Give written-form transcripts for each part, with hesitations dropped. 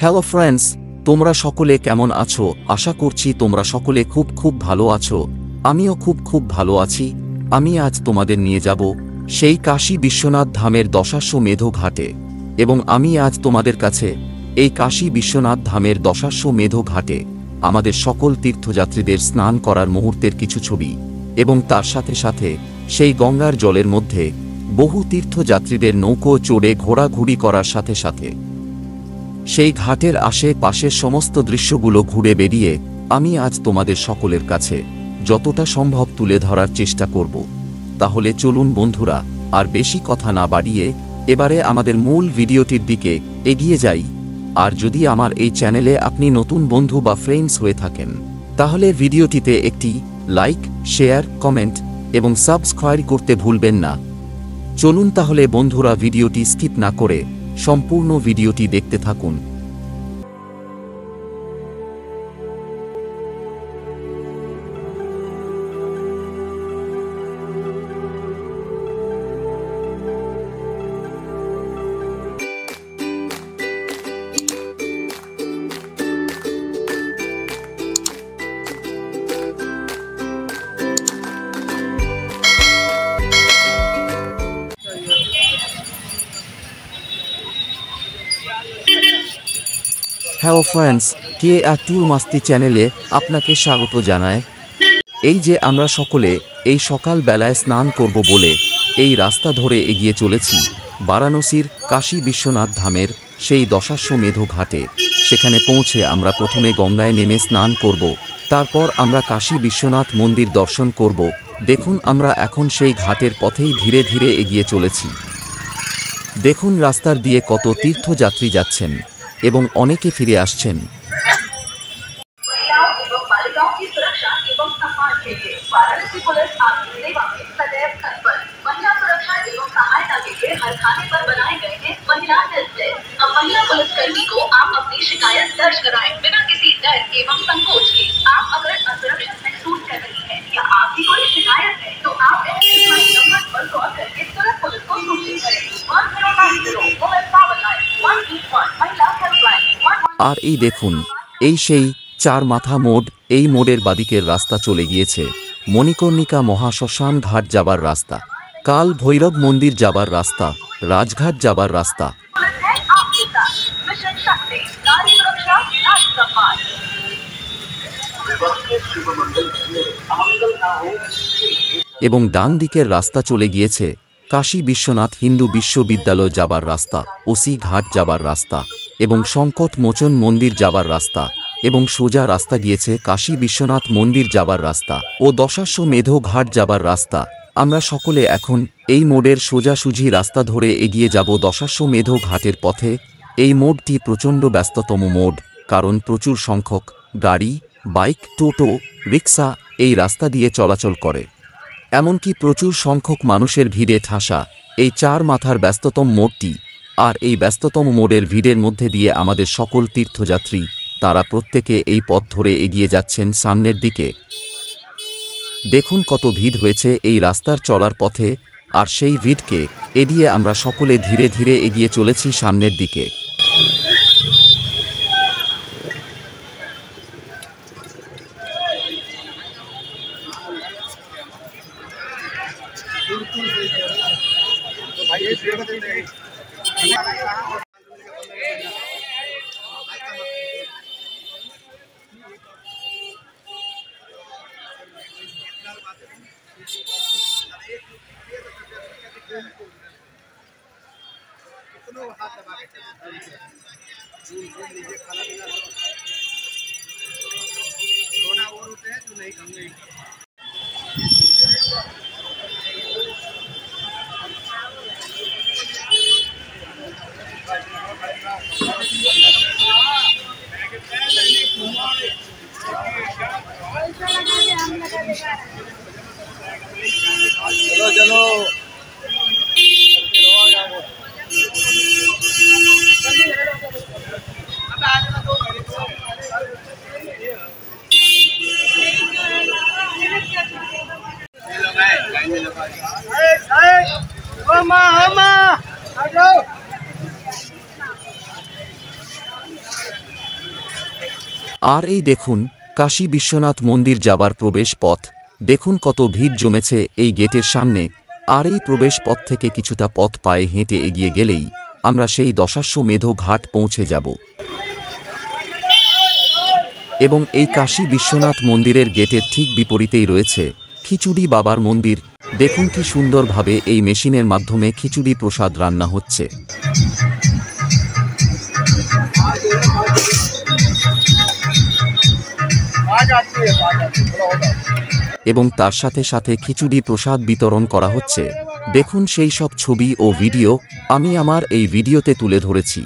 Hello friends, তোমরা সকলে কেমন আছো? আশা করছি তোমরা সকলে খুব ভালো আছো। আমিও খুব ভালো আছি। আমি আজ তোমাদের নিয়ে যাব সেই কাশী বিশ্বনাথ ধামের দশাশ্বমেধ ঘাটে, এবং আমি আজ তোমাদের কাছে এই কাশী বিশ্বনাথ ধামের দশাশ্বমেধ ঘাটে আমাদের সকল তীর্থযাত্রীদের স্নান করার মুহূর্তের কিছু ছবি, এবং তার সাথে সাথে সেই গঙ্গার জলের মধ্যে বহু তীর্থযাত্রীদের নৌকো চড়ে ঘোরাঘুরি করার সাথে সাথে সেই ঘাটের আশেপাশের সমস্ত দৃশ্যগুলো ঘুরে বেরিয়ে আমি আজ তোমাদের সকলের কাছে যতটা সম্ভব তুলে ধরার চেষ্টা করব। তাহলে চলুন বন্ধুরা, আর বেশি কথা না বাড়িয়ে এবারে আমাদের মূল ভিডিওটির দিকে এগিয়ে যাই। আর যদি আমার এই চ্যানেলে আপনি নতুন বন্ধু বা ফ্রেন্ডস হয়ে থাকেন, তাহলে ভিডিওটিতে একটি লাইক, শেয়ার, কমেন্ট এবং সাবস্ক্রাইব করতে ভুলবেন না। চলুন তাহলে বন্ধুরা, ভিডিওটি স্কিপ না করে সম্পূর্ণ ভিডিওটি দেখতে থাকুন। হ্যালো ফ্রেন্ডস, কে আর ট্যুর মাস্তি চ্যানেলে আপনাকে স্বাগত জানায়। এই যে আমরা সকলে এই সকাল বেলায় স্নান করব বলে এই রাস্তা ধরে এগিয়ে চলেছি বারাণসীর কাশী বিশ্বনাথ ধামের সেই দশাশ্বমেধ ঘাটে। সেখানে পৌঁছে আমরা প্রথমে গঙ্গায় নেমে স্নান করব, তারপর আমরা কাশী বিশ্বনাথ মন্দির দর্শন করব। দেখুন, আমরা এখন সেই ঘাটের পথেই ধীরে ধীরে এগিয়ে চলেছি। দেখুন রাস্তার দিয়ে কত তীর্থযাত্রী যাচ্ছেন এবং অনেকে ফিরে আসছেন। আর এই দেখুন, এই সেই চার মাথা মোড়। এই মোড়ের বাদিকের রাস্তা চলে গিয়েছে মণিকর্ণিকা মহাশ্মশান ঘাট যাবার রাস্তা, কাল ভৈরব মন্দির যাবার রাস্তা, রাজঘাট যাবার রাস্তা, এবং ডান দিকের রাস্তা চলে গিয়েছে কাশী বিশ্বনাথ হিন্দু বিশ্ববিদ্যালয় যাবার রাস্তা, ওসি ঘাট যাবার রাস্তা, এবং সংকট মোচন মন্দির যাবার রাস্তা, এবং সোজা রাস্তা গিয়েছে কাশী বিশ্বনাথ মন্দির যাবার রাস্তা ও দশাশ্বমেধ ঘাট যাবার রাস্তা। আমরা সকলে এখন এই মোড়ের সোজাসুজি রাস্তা ধরে এগিয়ে যাব দশাশ্বমেধ ঘাটের পথে। এই মোড়টি প্রচণ্ড ব্যস্ততম মোড়, কারণ প্রচুর সংখ্যক গাড়ি, বাইক, টোটো, রিক্সা এই রাস্তা দিয়ে চলাচল করে। এমনকি প্রচুর সংখ্যক মানুষের ভিড়ে ঠাসা এই চার মাথার ব্যস্ততম মোড়টি। আর এই ব্যস্ততম মোড়ের ভিড়ের মধ্যে দিয়ে আমাদের সকল তীর্থযাত্রী তারা প্রত্যেকে এই পথ ধরে এগিয়ে যাচ্ছেন সামনের দিকে। দেখুন কত ভিড় হয়েছে এই রাস্তার চলার পথে, আর সেই ভিড়কে এড়িয়ে আমরা সকলে ধীরে ধীরে এগিয়ে চলেছি সামনের দিকে। चलो আর এই দেখুন কাশী বিশ্বনাথ মন্দির যাবার প্রবেশ পথ। দেখুন কত ভিড় জমেছে এই গেটের সামনে। আর এই প্রবেশ পথ থেকে কিছুটা পথ পায়ে হেঁটে এগিয়ে গেলেই আমরা সেই দশাশ্বমেধ ঘাট পৌঁছে যাব। এবং এই কাশী বিশ্বনাথ মন্দিরের গেটের ঠিক বিপরীতেই রয়েছে খিচুড়ি বাবার মন্দির। দেখুন কি সুন্দরভাবে এই মেশিনের মাধ্যমে খিচুড়ি প্রসাদ রান্না হচ্ছে। এবং তার সাথে সাথে খিচুড়ি প্রসাদ বিতরণ করা হচ্ছে। দেখুন সেই সব ছবি ও ভিডিও আমি আমার এই ভিডিওতে তুলে ধরেছি।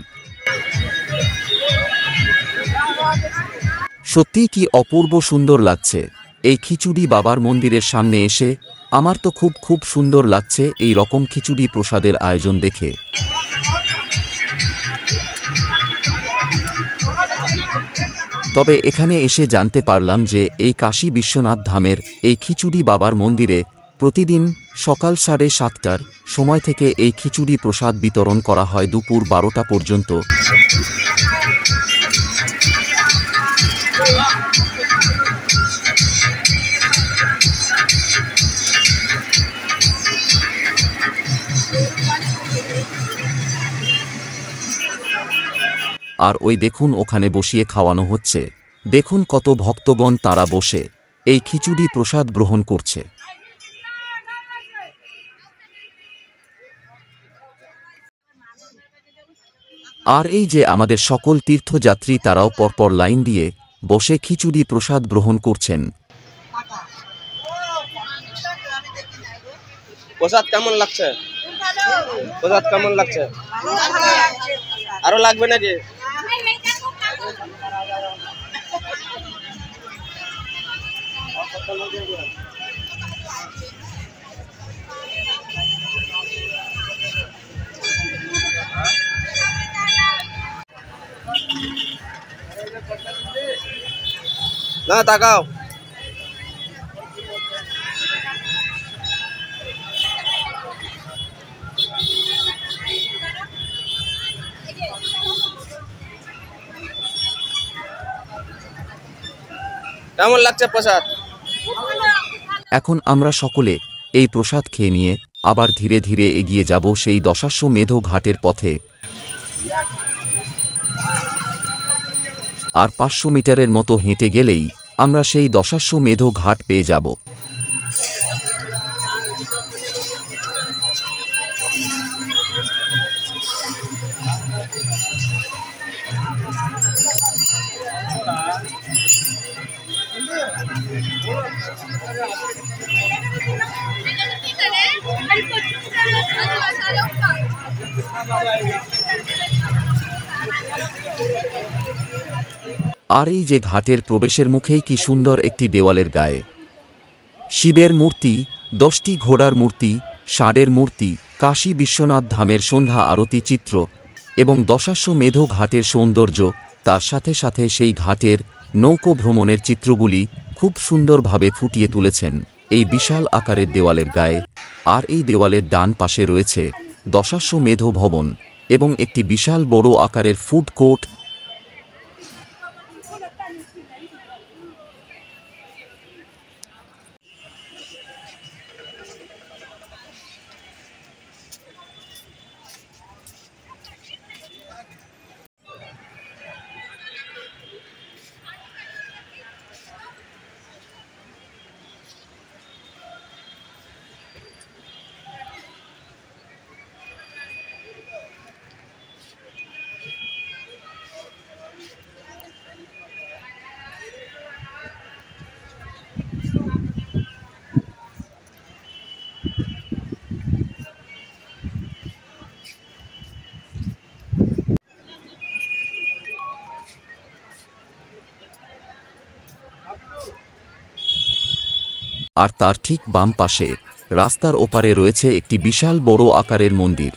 সত্যি কি অপূর্ব সুন্দর লাগছে এই খিচুড়ি বাবার মন্দিরের সামনে এসে। আমার তো খুব সুন্দর লাগছে এই রকম খিচুড়ি প্রসাদের আয়োজন দেখে। তবে এখানে এসে জানতে পারলাম যে এই কাশী বিশ্বনাথ ধামের এই খিচুড়ি বাবার মন্দিরে প্রতিদিন সকাল 7:30টার সময় থেকে এই খিচুড়ি প্রসাদ বিতরণ করা হয় দুপুর 12টা পর্যন্ত। আর ওই দেখুন ওখানে বসিয়ে খাওয়ানো হচ্ছে। দেখুন কত ভক্তগণ তারা বসে এই খিচুড়ি প্রসাদ গ্রহণ করছে। আর এই যে আমাদের সকল তীর্থযাত্রী তারাও পরপর লাইন দিয়ে বসে খিচুড়ি প্রসাদ গ্রহণ করছেন। প্রসাদ কেমন লাগছে? প্রসাদ কেমন লাগছে? আরো লাগবে নাকি? না তাকাও। কেমন লাগছে প্রসাদ? এখন আমরা সকলে এই প্রসাদ খেয়ে নিয়ে আবার ধীরে ধীরে এগিয়ে যাব সেই দশাশ্বমেধ ঘাটের পথে। আর 500 মিটারের মতো হেঁটে গেলেই আমরা সেই দশাশ্বমেধ ঘাট পেয়ে যাব। আর এই যে ঘাটের প্রবেশের মুখেই কি সুন্দর একটি দেওয়ালের গায়ে শিবের মূর্তি, 10টি ঘোড়ার মূর্তি, ষাঁড়ের মূর্তি, কাশী বিশ্বনাথ ধামের সন্ধ্যা আরতি চিত্র এবং দশাশ্বমেধ ঘাটের সৌন্দর্য, তার সাথে সাথে সেই ঘাটের নৌকো ভ্রমণের চিত্রগুলি খুব সুন্দরভাবে ফুটিয়ে তুলেছেন এই বিশাল আকারের দেওয়ালের গায়ে। আর এই দেওয়ালের ডান পাশে রয়েছে দশাশ্বমেধ ভবন এবং একটি বিশাল বড় আকারের ফুড কোর্ট। আর তার ঠিক বাম পাশে রাস্তার ওপারে রয়েছে একটি বিশাল বড় আকারের মন্দির।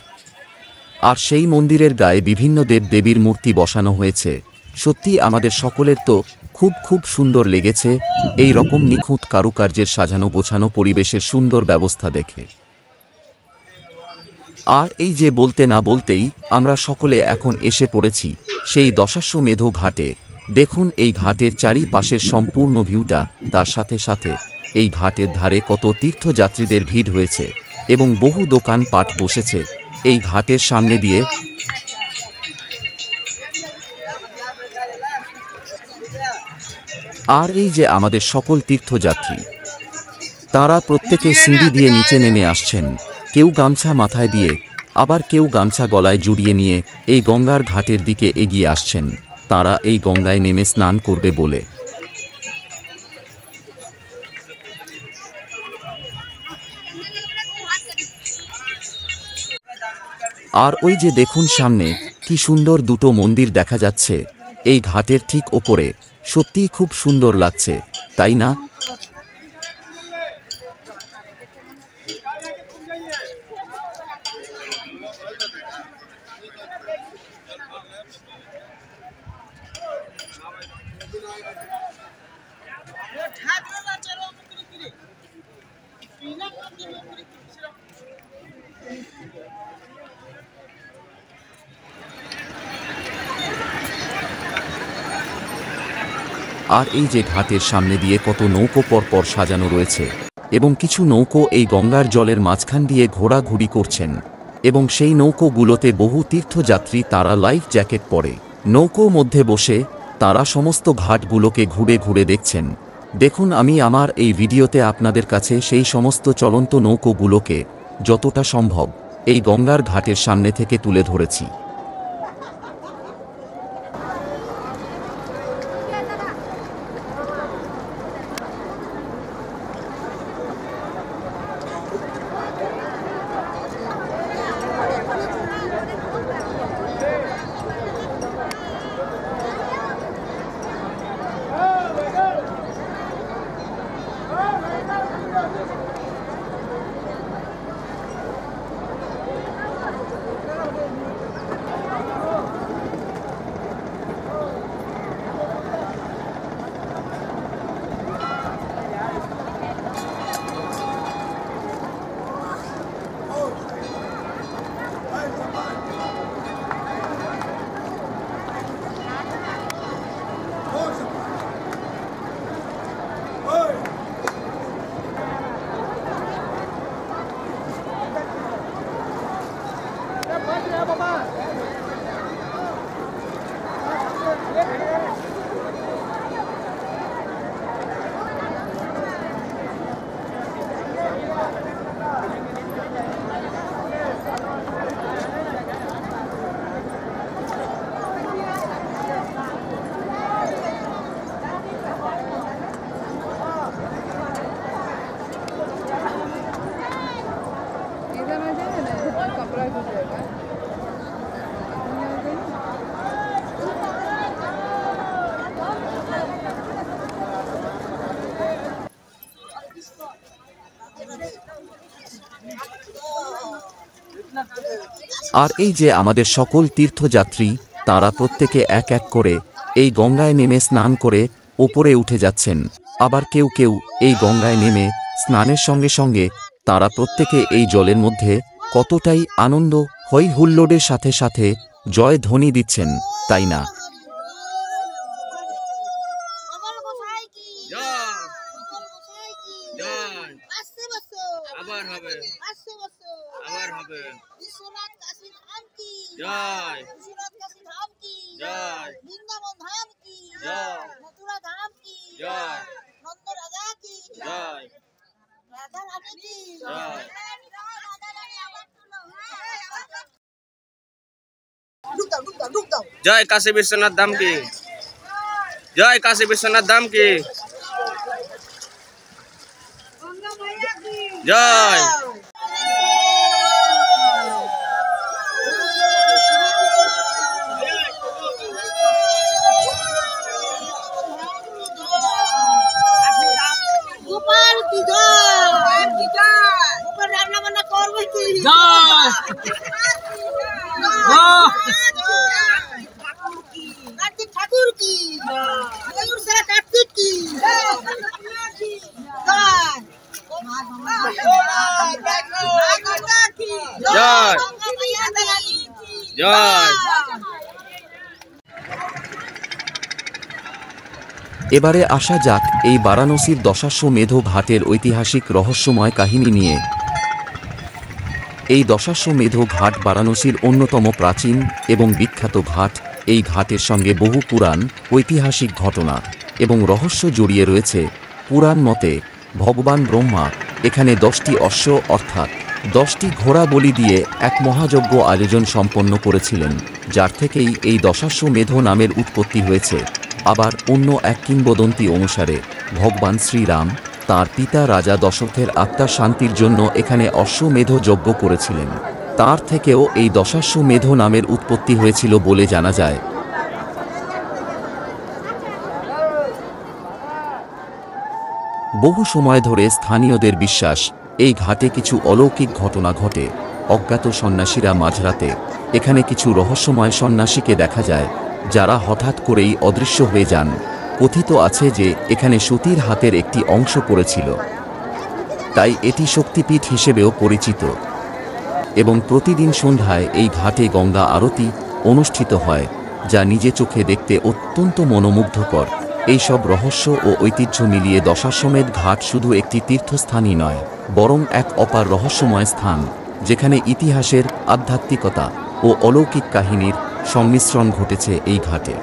আর সেই মন্দিরের গায়ে বিভিন্ন দেবদেবীর মূর্তি বসানো হয়েছে। সত্যি আমাদের সকলের তো খুব সুন্দর লেগেছে এই রকম নিখুঁত কারুকার্যের সাজানো গোছানো পরিবেশের সুন্দর ব্যবস্থা দেখে। আর এই যে বলতে না বলতেই আমরা সকলে এখন এসে পড়েছি সেই দশাশ্বমেধ ঘাটে। দেখুন এই ঘাটের চারিপাশের সম্পূর্ণ ভিউটা, তার সাথে সাথে এই ঘাটের ধারে কত তীর্থযাত্রীদের ভিড় হয়েছে এবং বহু দোকানপাট বসেছে এই ঘাটের সামনে দিয়ে। আর এই যে আমাদের সকল তীর্থযাত্রী, তারা প্রত্যেকে সিঁড়ি দিয়ে নিচে নেমে আসছেন, কেউ গামছা মাথায় দিয়ে, আবার কেউ গামছা গলায় জড়িয়ে নিয়ে এই গঙ্গার ঘাটের দিকে এগিয়ে আসছেন, তারা এই গঙ্গায় নেমে স্নান করবে বলে। আর ওই যে দেখুন সামনে কি সুন্দর দুটো মন্দির দেখা যাচ্ছে এই ঘাটের ঠিক ওপরে, সত্যিই খুব সুন্দর লাগছে, তাই না? আর এই যে ঘাটের সামনে দিয়ে কত নৌকো পরপর সাজানো রয়েছে এবং কিছু নৌকো এই গঙ্গার জলের মাঝখান দিয়ে ঘোরাঘুরি করছেন এবং সেই নৌকোগুলোতে বহু তীর্থযাত্রী, তারা লাইফ জ্যাকেট পরে নৌকো মধ্যে বসে তারা সমস্ত ঘাটগুলোকে ঘুরে ঘুরে দেখছেন। দেখুন আমি আমার এই ভিডিওতে আপনাদের কাছে সেই সমস্ত চলন্ত নৌকোগুলোকে যতটা সম্ভব এই গঙ্গার ঘাটের সামনে থেকে তুলে ধরেছি। আর এই যে আমাদের সকল তীর্থযাত্রী, তারা প্রত্যেকে এক এক করে এই গঙ্গায় নেমে স্নান করে ওপরে উঠে যাচ্ছেন। আবার কেউ কেউ এই গঙ্গায় নেমে স্নানের সঙ্গে সঙ্গে তারা প্রত্যেকে এই জলের মধ্যে কতটাই আনন্দ হৈ হুল্লোড়ের সাথে সাথে জয় ধ্বনি দিচ্ছেন, তাই না? जय काशी विश्वनाथ धाम की, जय काशी विश्वनाथ धाम की जय। गोपाल की जय, गोपाल रान्ना बान्ना करबे की जय, कार्तिक ठाकुर की मयूर सरा कार्तिक की जय जय। এবারে আসা যাক এই বারাণসীর দশাশ্বমেধ ঘাটের ঐতিহাসিক রহস্যময় কাহিনী নিয়ে। এই দশাশ্বমেধ ঘাট বারাণসীর অন্যতম প্রাচীন এবং বিখ্যাত ঘাট। এই ঘাটের সঙ্গে বহু পুরাণ, ঐতিহাসিক ঘটনা এবং রহস্য জড়িয়ে রয়েছে। পুরাণ মতে ভগবান ব্রহ্মা এখানে 10টি অশ্ব অর্থাৎ 10টি ঘোড়া বলি দিয়ে এক মহাযজ্ঞ আয়োজন সম্পন্ন করেছিলেন, যার থেকেই এই দশাশ্বমেধ নামের উৎপত্তি হয়েছে। আবার অন্য এক কিংবদন্তি অনুসারে ভগবান শ্রীরাম তাঁর পিতা রাজা দশরথের আত্মার শান্তির জন্য এখানে অশ্বমেধ যজ্ঞ করেছিলেন। তার থেকেও এই দশাশ্বমেধ নামের উৎপত্তি হয়েছিল বলে জানা যায়। বহু সময় ধরে স্থানীয়দের বিশ্বাস, এই ঘাটে কিছু অলৌকিক ঘটনা ঘটে। অজ্ঞাত সন্ন্যাসীরা মাঝরাতে এখানে কিছু রহস্যময় সন্ন্যাসীকে দেখা যায়, যারা হঠাৎ করেই অদৃশ্য হয়ে যান। কথিত আছে যে এখানে সতীর হাতের একটি অংশ পড়েছিল, তাই এটি শক্তিপীঠ হিসেবেও পরিচিত। এবং প্রতিদিন সন্ধ্যায় এই ঘাটে গঙ্গা আরতি অনুষ্ঠিত হয়, যা নিজে চোখে দেখতে অত্যন্ত মনোমুগ্ধকর। এইসব রহস্য ও ঐতিহ্য মিলিয়ে দশাশ্বমেধ ঘাট শুধু একটি তীর্থস্থানই নয়, বরং এক অপার রহস্যময় স্থান, যেখানে ইতিহাসের, আধ্যাত্মিকতা ও অলৌকিক কাহিনীর সংমিশ্রণ ঘটেছে এই ঘাটে।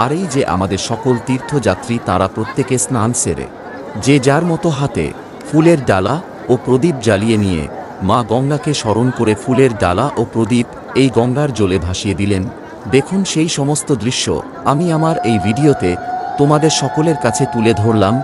আর এই যে আমাদের সকল তীর্থযাত্রী, তারা প্রত্যেকে স্নান সেরে যে যার মতো হাতে ফুলের ডালা ও প্রদীপ জ্বালিয়ে নিয়ে মা গঙ্গাকে স্মরণ করে ফুলের ডালা ও প্রদীপ এই গঙ্গার জলে ভাসিয়ে দিলেন। দেখুন সেই সমস্ত দৃশ্য আমি আমার এই ভিডিওতে তোমাদের সকলের কাছে তুলে ধরলাম।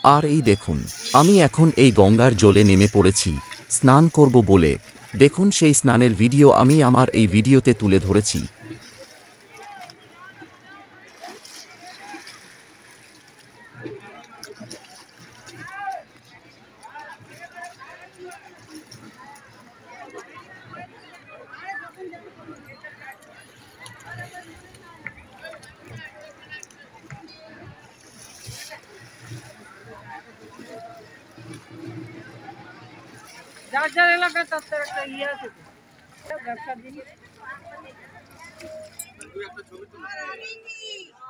আর এই দেখুন, আমি এখন এই গঙ্গার জলে নেমে পড়েছি স্নান করব বলে। দেখুন সেই স্নানের ভিডিও আমি আমার এই ভিডিওতে তুলে ধরেছি। যার যার এলাকায় তার একটা ইয়ে আছে ব্যবসার জিনিস।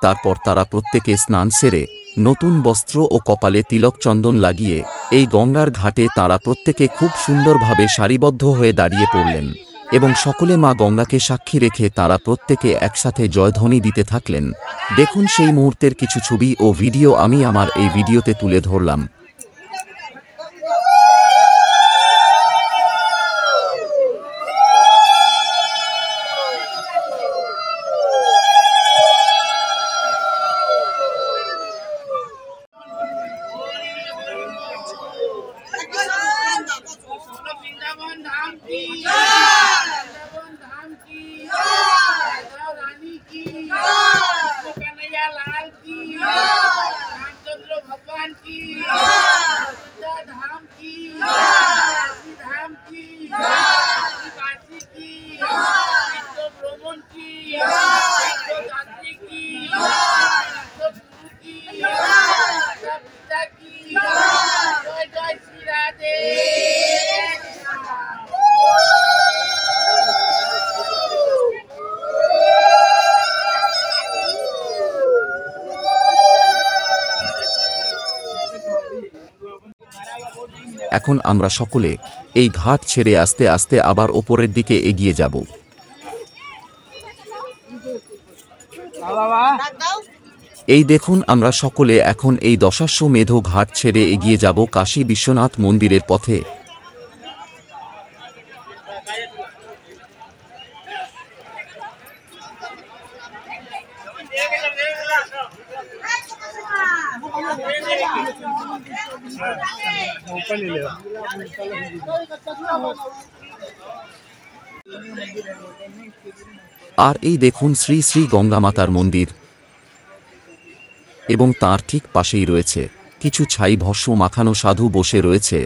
তারপর তারা প্রত্যেকে স্নান সেরে নতুন বস্ত্র ও কপালে তিলক চন্দন লাগিয়ে এই গঙ্গার ঘাটে তারা প্রত্যেকে খুব সুন্দরভাবে সারিবদ্ধ হয়ে দাঁড়িয়ে পড়লেন এবং সকলে মা গঙ্গাকে সাক্ষী রেখে তারা প্রত্যেকে একসাথে জয়ধ্বনি দিতে থাকলেন। দেখুন সেই মুহূর্তের কিছু ছবি ও ভিডিও আমি আমার এই ভিডিওতে তুলে ধরলাম। वृंदावन धाम की वृंदावन धाम की राधा रानी की कन्हैया लाल की रामचंद्र भगवान की अयोध्या धाम की काशी धाम की काशी की विश्व भ्रमण की विश्व दात्री की विश्व गुरु की माता पिता की जय जय श्री राधे। এখন আমরা সকলে এই ঘাট ছেড়ে আস্তে আস্তে আবার ওপরের দিকে এগিয়ে যাব। এই দেখুন আমরা সকলে এখন এই দশাশ্বমেধ ঘাট ছেড়ে এগিয়ে যাব কাশী বিশ্বনাথ মন্দিরের পথে। আর এই দেখুন শ্রী শ্রী গঙ্গামাতার মন্দির এবং তার ঠিক পাশেই রয়েছে কিছু ছাই ভস্ম মাখানো সাধু বসে রয়েছে।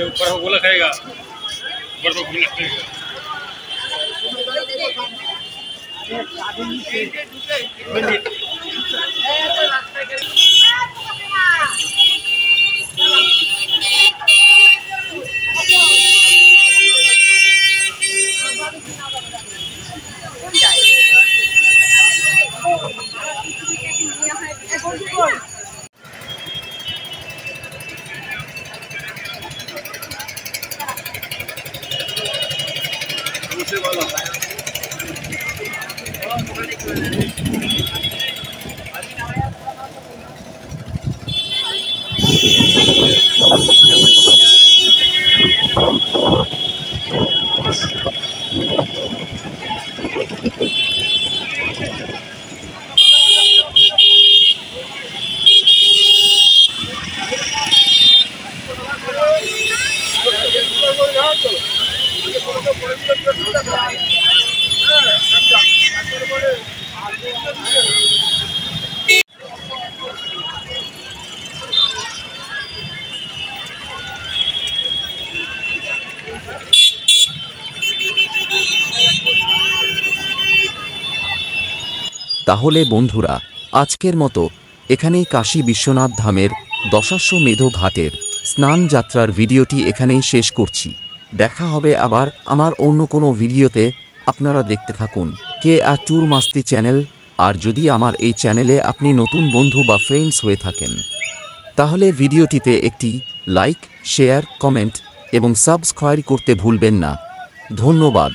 ऊपर वो गोला खाएगा, ऊपर तो गोला खाएगा। তাহলে বন্ধুরা আজকের মতো এখানেই কাশী বিশ্বনাথ ধামের দশাশ্বমেধ ঘাটের স্নান যাত্রার ভিডিওটি এখানেই শেষ করছি। দেখা হবে আবার আমার অন্য কোনো ভিডিওতে। আপনারা দেখতে থাকুন KR ট্যুর মাস্তি চ্যানেল। আর যদি আমার এই চ্যানেলে আপনি নতুন বন্ধু বা ফ্রেন্ডস হয়ে থাকেন তাহলে ভিডিওটিতে একটি লাইক, শেয়ার, কমেন্ট এবং সাবস্ক্রাইব করতে ভুলবেন না। ধন্যবাদ।